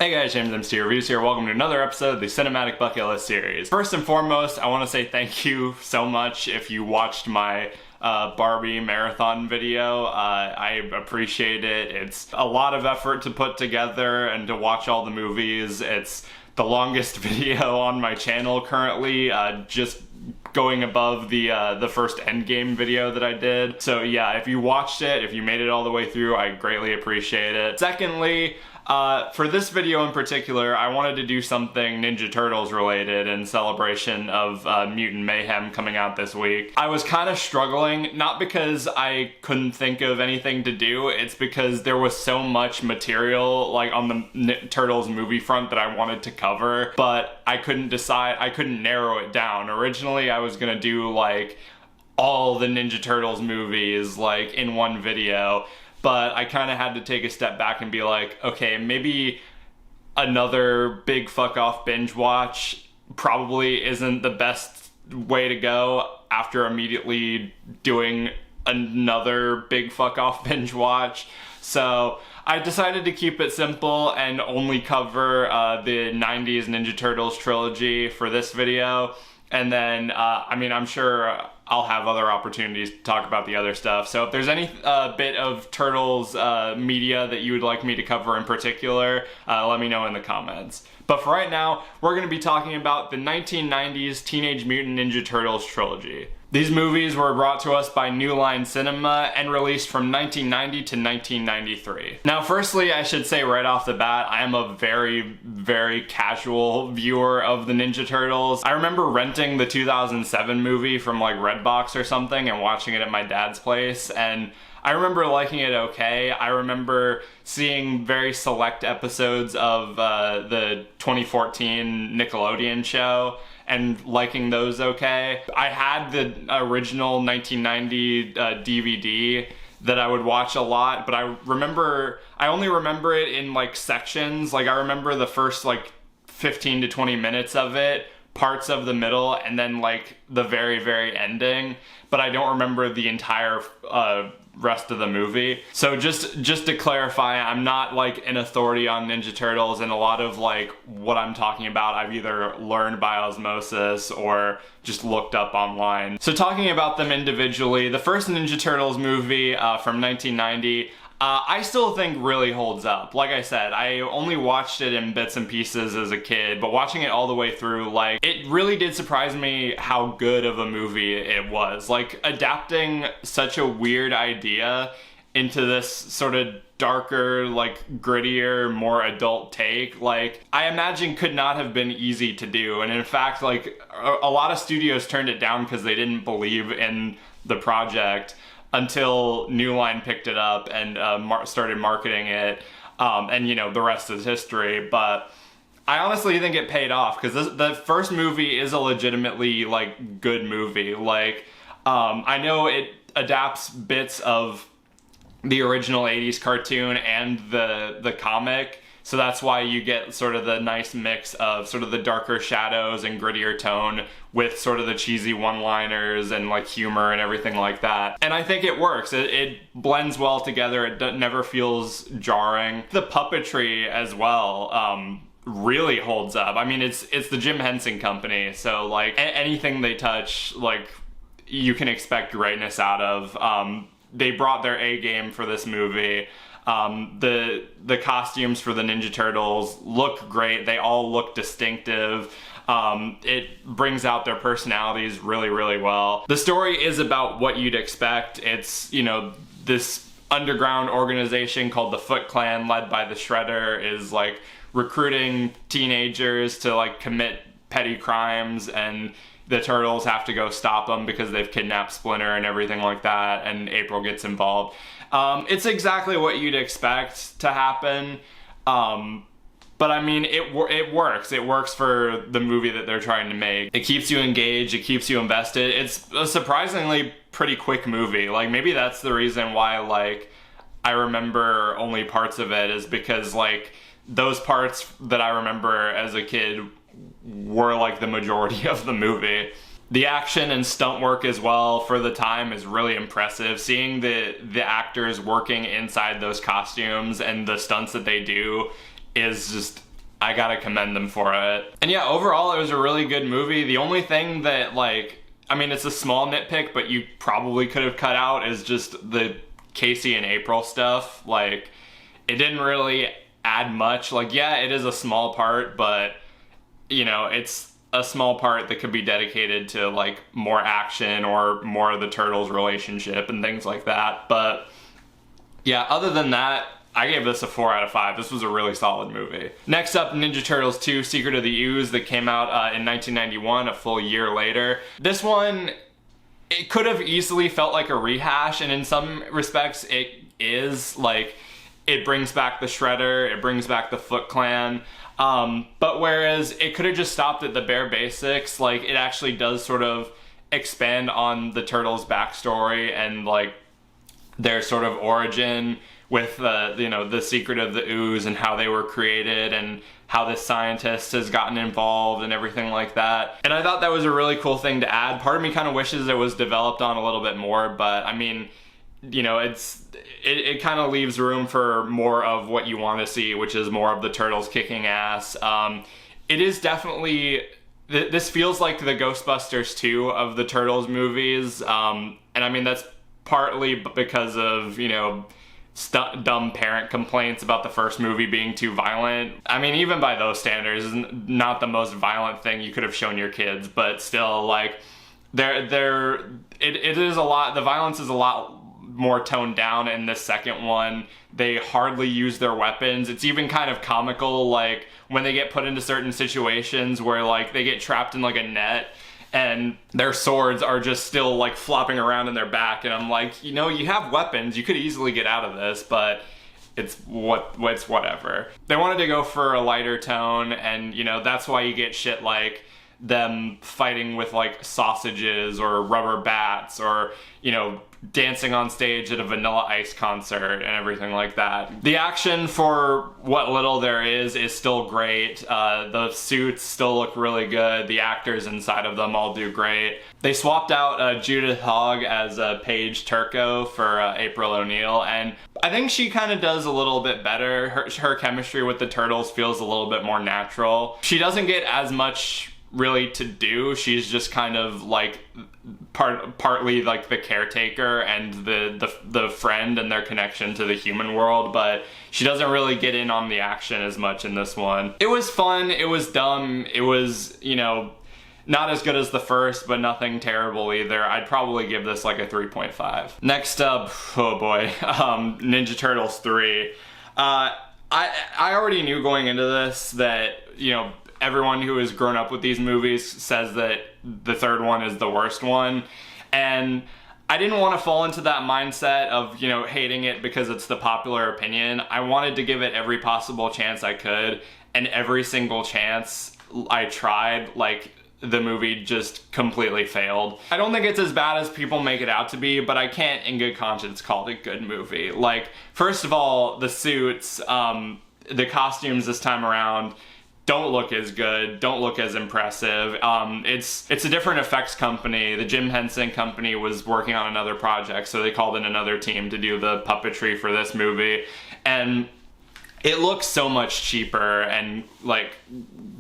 Hey guys, JamesMCD Reviews here. Welcome to another episode of the Cinematic Bucket List series. First and foremost, I want to say thank you so much if you watched my Barbie marathon video. I appreciate it. It's a lot of effort to put together and to watch all the movies. It's the longest video on my channel currently, just going above the first Endgame video that I did. So yeah, if you watched it, if you made it all the way through, I greatly appreciate it. Secondly, for this video in particular, I wanted to do something Ninja Turtles related in celebration of Mutant Mayhem coming out this week. I was kind of struggling, not because I couldn't think of anything to do, it's because there was so much material like on the Turtles movie front that I wanted to cover, but I couldn't decide, I couldn't narrow it down. Originally I was gonna do like all the Ninja Turtles movies like in one video, but I kind of had to take a step back and be like, okay, maybe another big fuck off binge watch probably isn't the best way to go after immediately doing another big fuck off binge watch. So I decided to keep it simple and only cover the 90s Ninja Turtles trilogy for this video. And then, I mean, I'm sure I'll have other opportunities to talk about the other stuff. So if there's any bit of Turtles media that you would like me to cover in particular, let me know in the comments. But for right now, we're going to be talking about the 1990s Teenage Mutant Ninja Turtles trilogy. These movies were brought to us by New Line Cinema and released from 1990 to 1993. Now, firstly, I should say right off the bat, I am a very, very casual viewer of the Ninja Turtles. I remember renting the 2007 movie from like Redbox or something and watching it at my dad's place, and I remember liking it okay. I remember seeing very select episodes of the 2014 Nickelodeon show and liking those okay. I had the original 1990 DVD that I would watch a lot, but I only remember it in like sections. Like I remember the first like 15 to 20 minutes of it, parts of the middle, and then like the very, very ending, but I don't remember the entire rest of the movie. So just to clarify, I'm not like an authority on Ninja Turtles, and a lot of like what I'm talking about I've either learned by osmosis or just looked up online. So talking about them individually, the first Ninja Turtles movie from 1990, I still think really holds up. Like I said, I only watched it in bits and pieces as a kid, but watching it all the way through, like, it really did surprise me how good of a movie it was. Like, adapting such a weird idea into this sort of darker, like, grittier, more adult take, like, I imagine could not have been easy to do. And in fact, like, a lot of studios turned it down because they didn't believe in the project until New Line picked it up and started marketing it, and you know, the rest is history. But I honestly think it paid off, because the first movie is a legitimately like good movie. Like, I know it adapts bits of the original 80s cartoon and the comic, so that's why you get sort of the nice mix of sort of the darker shadows and grittier tone with sort of the cheesy one-liners and like humor and everything like that. And I think it works. It blends well together. It never feels jarring. The puppetry as well really holds up. I mean, it's the Jim Henson Company, so like anything they touch, like, you can expect greatness out of. They brought their A game for this movie. The costumes for the Ninja Turtles look great. They all look distinctive. It brings out their personalities really, really well. The story is about what you'd expect. It's, you know, this underground organization called the Foot Clan, led by the Shredder, is like recruiting teenagers to like commit petty crimes, and the Turtles have to go stop them because they've kidnapped Splinter and everything like that, and April gets involved. It's exactly what you'd expect to happen, but I mean, it works. It works for the movie that they're trying to make. It keeps you engaged, it keeps you invested. It's a surprisingly pretty quick movie. Like, maybe that's the reason why, like, I remember only parts of it, is because, like, those parts that I remember as a kid were, like, the majority of the movie. The action and stunt work as well for the time is really impressive. Seeing the actors working inside those costumes and the stunts that they do is just I gotta commend them for it. And yeah, overall it was a really good movie. The only thing that, like, I mean, it's a small nitpick, but you probably could have cut out, is just the Casey and April stuff. Like, it didn't really add much. Like, yeah, it is a small part, but, you know, it's a small part that could be dedicated to, like, more action or more of the Turtles' relationship and things like that. But yeah, other than that, I gave this a 4 out of 5. This was a really solid movie. Next up, Ninja Turtles 2, Secret of the Ooze, that came out in 1991, a full year later. This one, it could have easily felt like a rehash, and in some respects it is. Like, it brings back the Shredder, it brings back the Foot Clan, but whereas it could have just stopped at the bare basics, like, it actually does sort of expand on the Turtles' backstory and, like, their sort of origin with you know, the secret of the ooze and how they were created and how this scientist has gotten involved and everything like that. And I thought that was a really cool thing to add. Part of me kind of wishes it was developed on a little bit more, but I mean, you know, it kind of leaves room for more of what you want to see, which is more of the Turtles kicking ass. It is definitely, this feels like the Ghostbusters 2 of the Turtles movies, and I mean, that's partly because of, you know, dumb parent complaints about the first movie being too violent. I mean, even by those standards, it's not the most violent thing you could have shown your kids, but still, like, it is a lot, the violence is a lot more toned down in the second one. They hardly use their weapons. It's even kind of comical, like, when they get put into certain situations where, like, they get trapped in, like, a net, and their swords are just still, like, flopping around in their back, and I'm like, you know, you have weapons, you could easily get out of this, but it's whatever. They wanted to go for a lighter tone, and, you know, that's why you get shit like them fighting with, like, sausages or rubber bats, or, you know, dancing on stage at a Vanilla Ice concert and everything like that. The action, for what little there is still great. The suits still look really good. The actors inside of them all do great. They swapped out Judith Hogg as Paige Turco for April O'Neil, and I think she kind of does a little bit better. Her chemistry with the Turtles feels a little bit more natural. She doesn't get as much really to do. She's just kind of like partly like the caretaker and the friend and their connection to the human world, but she doesn't really get in on the action as much in this one. It was fun, it was dumb, it was, you know, not as good as the first, but nothing terrible either. I'd probably give this like a 3.5. Next up, oh boy, Ninja Turtles 3. I already knew going into this that, you know, everyone who has grown up with these movies says that the third one is the worst one, and I didn't want to fall into that mindset of, you know, hating it because it's the popular opinion. I wanted to give it every possible chance I could, and every single chance I tried, like, the movie just completely failed. I don't think it's as bad as people make it out to be, but I can't in good conscience call it a good movie. Like, first of all, the suits, the costumes this time around don't look as good, don't look as impressive. It's a different effects company. The Jim Henson company was working on another project, so they called in another team to do the puppetry for this movie, and it looks so much cheaper and, like,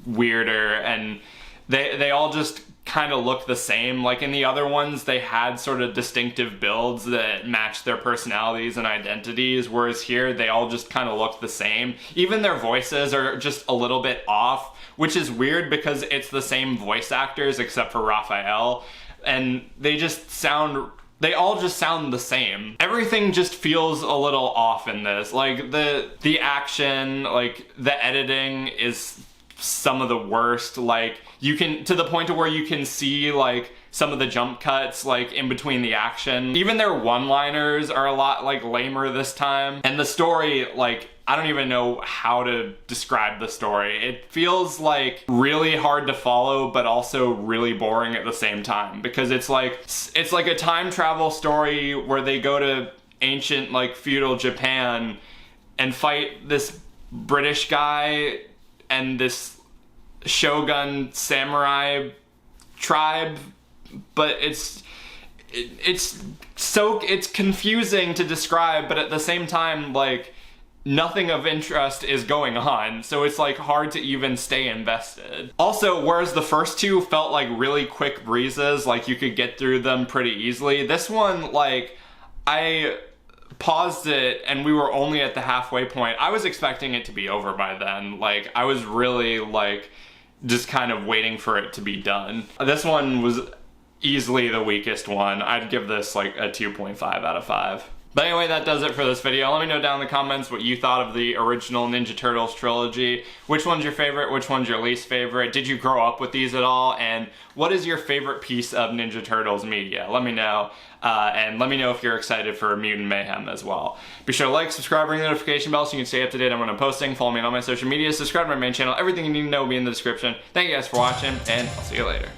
weirder, and they all just kind of look the same. Like, in the other ones, they had sort of distinctive builds that matched their personalities and identities, whereas here they all just kind of look the same. Even their voices are just a little bit off, which is weird because it's the same voice actors except for Raphael, and they all just sound the same. Everything just feels a little off in this. Like, the action, like, the editing is some of the worst. Like, you can, to the point to where you can see, like, some of the jump cuts, like, in between the action. Even their one-liners are a lot, like, lamer this time. And the story, like, I don't even know how to describe the story. It feels, like, really hard to follow, but also really boring at the same time. Because it's like a time travel story where they go to ancient, like, feudal Japan and fight this British guy and this shogun samurai tribe, but it's confusing to describe, but at the same time, like, nothing of interest is going on, so it's like hard to even stay invested. Also, whereas the first two felt like really quick breezes, like you could get through them pretty easily, this one, like, I paused it and we were only at the halfway point. I was expecting it to be over by then. Like, I was really, like, just kind of waiting for it to be done. This one was easily the weakest one. I'd give this like a 2.5 out of 5. But anyway, that does it for this video. Let me know down in the comments what you thought of the original Ninja Turtles trilogy. Which one's your favorite? Which one's your least favorite? Did you grow up with these at all? And what is your favorite piece of Ninja Turtles media? Let me know. And let me know if you're excited for Mutant Mayhem as well. Be sure to like, subscribe, ring the notification bell so you can stay up to date on when I'm posting. Follow me on all my social media, subscribe to my main channel. Everything you need to know will be in the description. Thank you guys for watching, and I'll see you later.